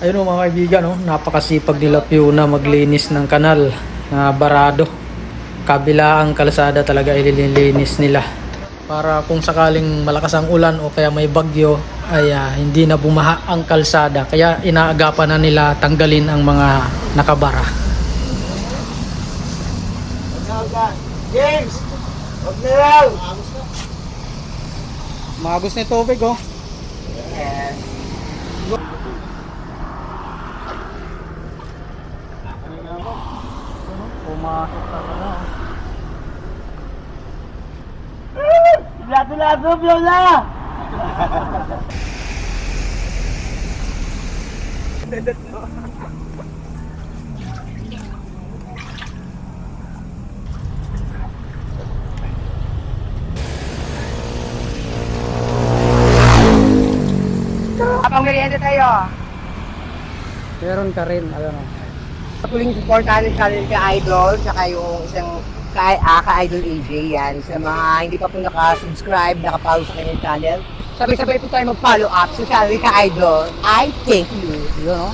Ayun o mga kaibigan, no? Napakasipag nila Fiona maglinis ng kanal na barado. Kabila ang kalsada talaga ililinis nila. Para kung sakaling malakas ang ulan o kaya may bagyo ay hindi na bumaha ang kalsada. Kaya inaagapan na nila tanggalin ang mga nakabara. James! Huwag na raw! Magos na tubig oh. Yes. Pumasok talaga oh. Lato-lato, Viola! Kapag merienda tayo, Meron ka rin, ayun oh. patuloy supportahan ng channel ka Idol, tsaka yung isang ka-Idol AJ yan. Sa mga hindi pa po naka-subscribe, naka-follow sa kanyang channel, sabay-sabay po tayo mag-follow up sa channel ka Idol. I thank you. Yun oh.